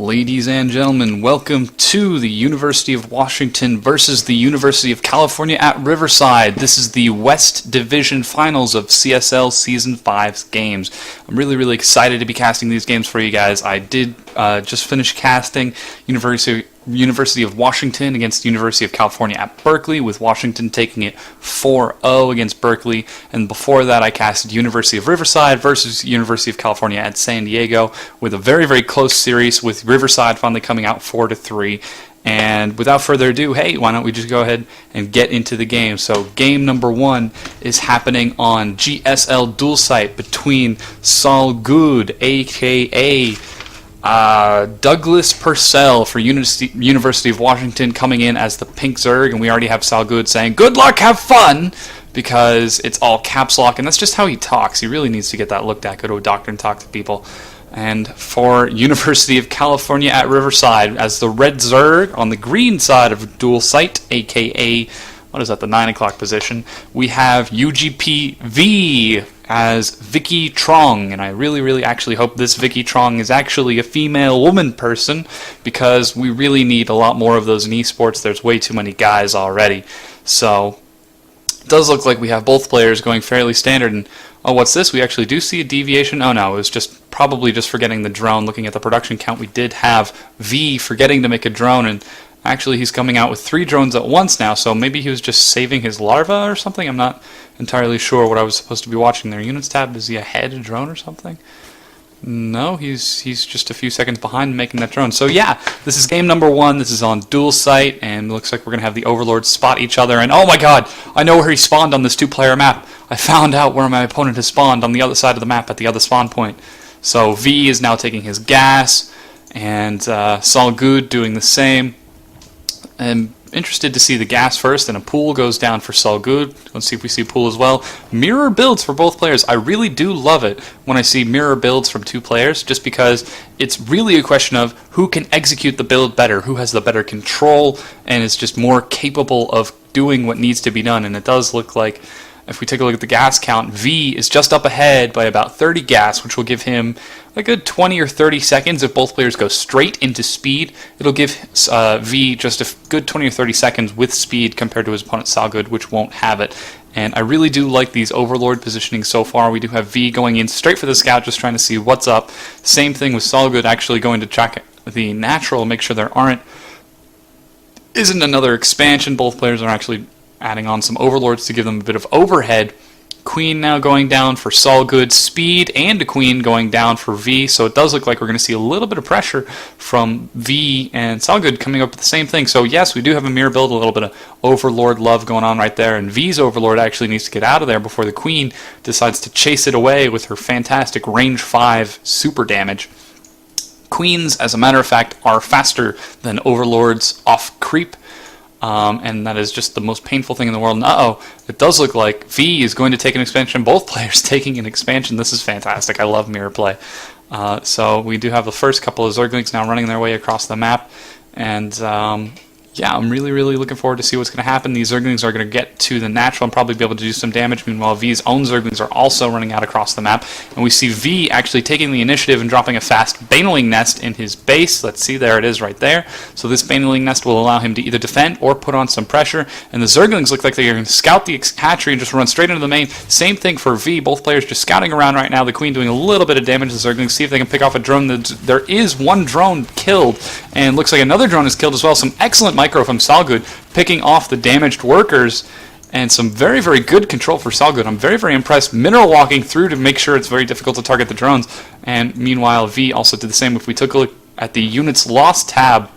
Ladies and gentlemen, welcome to the University of Washington versus the University of California at Riverside. This is the West Division Finals of CSL Season 5's games. I'm really excited to be casting these games for you guys. I did just finish casting University of Washington against the University of California at Berkeley, with Washington taking it 4-0 against Berkeley. And before that, I casted University of Riverside versus University of California at San Diego, with a very close series, with Riverside finally coming out 4-3. And without further ado, hey, why don't we just go ahead and get into the game. So game number 1 is happening on GSL dual site between Salgoud, aka Douglas Purcell for University of Washington, coming in as the pink Zerg, and we already have Salgoud saying, "Good luck, have fun," because it's all caps lock, and that's just how he talks. He really needs to get that looked at. Go to a doctor and talk to people. And for University of California at Riverside, as the red Zerg on the green side of dual site, aka, what is that, the 9 o'clock position, we have uGpVeE as Vicky Trong, and I really actually hope this Vicky Trong is actually a female woman person, because we really need a lot more of those in esports. There's way too many guys already. So it does look like we have both players going fairly standard. And oh, what's this? We actually do see a deviation. Oh no, it was probably just forgetting the drone. Looking at the production count, we did have V forgetting to make a drone, and actually he's coming out with 3 drones at once now, so maybe he was just saving his larva or something. I'm not entirely sure what I was supposed to be watching there. Units tab, is he ahead of drone or something? No, he's just a few seconds behind making that drone. So yeah, this is game number 1. This is on dual site, and it looks like we're going to have the overlords spot each other. And oh my god, I know where he spawned on this 2-player map. I found out where my opponent has spawned, on the other side of the map at the other spawn point. So V is now taking his gas, and Salgoud doing the same. I'm interested to see the gas first, and a pool goes down for Salgoud. Let's see if we see pool as well. Mirror builds for both players. I really do love it when I see mirror builds from 2 players, just because it's really a question of who can execute the build better, who has the better control, and is just more capable of doing what needs to be done. And it does look like, if we take a look at the gas count, V is just up ahead by about 30 gas, which will give him a good 20 or 30 seconds. If both players go straight into speed, it'll give V just a good 20 or 30 seconds with speed compared to his opponent Salgoud, which won't have it. And I really do like these overlord positioning so far. We do have V going in straight for the scout, just trying to see what's up. Same thing with Salgoud actually going to check the natural, make sure there isn't another expansion. Both players are actually adding on some overlords to give them a bit of overhead. Queen now going down for Salgoud, speed, and a queen going down for V, so it does look like we're going to see a little bit of pressure from V, and Salgoud coming up with the same thing. So yes, we do have a mirror build, a little bit of overlord love going on right there, and V's overlord actually needs to get out of there before the queen decides to chase it away with her fantastic range 5 super damage. Queens, as a matter of fact, are faster than overlords off creep. And that is just the most painful thing in the world. And it does look like V is going to take an expansion. Both players taking an expansion. This is fantastic. I love mirror play. So we do have the first couple of Zerglings now running their way across the map. And yeah, I'm really looking forward to see what's going to happen. These Zerglings are going to get to the natural and probably be able to do some damage. Meanwhile, V's own Zerglings are also running out across the map. And we see V actually taking the initiative and dropping a fast Baneling Nest in his base. Let's see, there it is right there. So this Baneling Nest will allow him to either defend or put on some pressure. And the Zerglings look like they're going to scout the hatchery and just run straight into the main. Same thing for V. Both players just scouting around right now. The Queen doing a little bit of damage to the Zerglings. See if they can pick off a drone. There is one drone killed, and looks like another drone is killed as well. Some excellent micro from Salgoud, picking off the damaged workers, and some very good control for Salgoud. I'm very impressed. Mineral walking through to make sure it's very difficult to target the drones. And meanwhile, V also did the same. If we took a look at the units lost tab,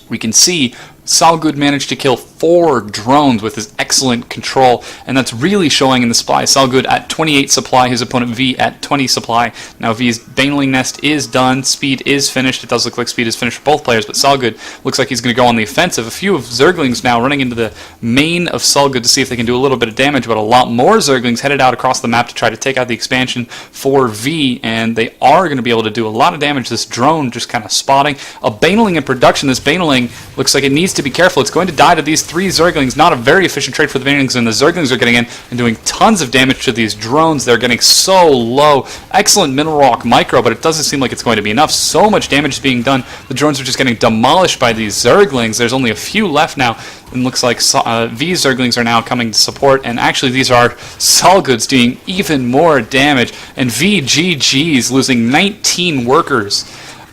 we can see Salgoud managed to kill 4 drones with his excellent control, and that's really showing in the supply. Salgoud at 28 supply, his opponent V at 20 supply. Now V's Baneling Nest is done, speed is finished. It does look like speed is finished for both players, but Salgoud looks like he's going to go on the offensive. A few of Zerglings now running into the main of Salgoud to see if they can do a little bit of damage, but a lot more Zerglings headed out across the map to try to take out the expansion for V, and they are going to be able to do a lot of damage. This drone just kind of spotting. A Baneling in production. This Baneling looks like it needs to be careful. It's going to die to these 3 Zerglings. Not a very efficient trade for the Banelings, and the Zerglings are getting in and doing tons of damage to these drones. They're getting so low. Excellent Mineral Rock Micro, but it doesn't seem like it's going to be enough. So much damage is being done. The drones are just getting demolished by these Zerglings. There's only a few left now, and looks like V Zerglings are now coming to support, and actually these are Salgouds doing even more damage, and VGG's losing 19 workers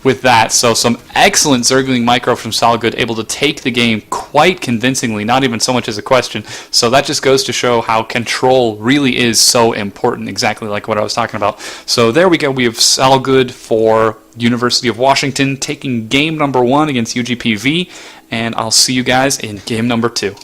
with that. So some excellent Zergling micro from Salgoud, able to take the game quite convincingly, not even so much as a question. So that just goes to show how control really is so important, exactly like what I was talking about. So there we go. We have Salgoud for University of Washington taking game number 1 against uGpVeE, and I'll see you guys in game number 2.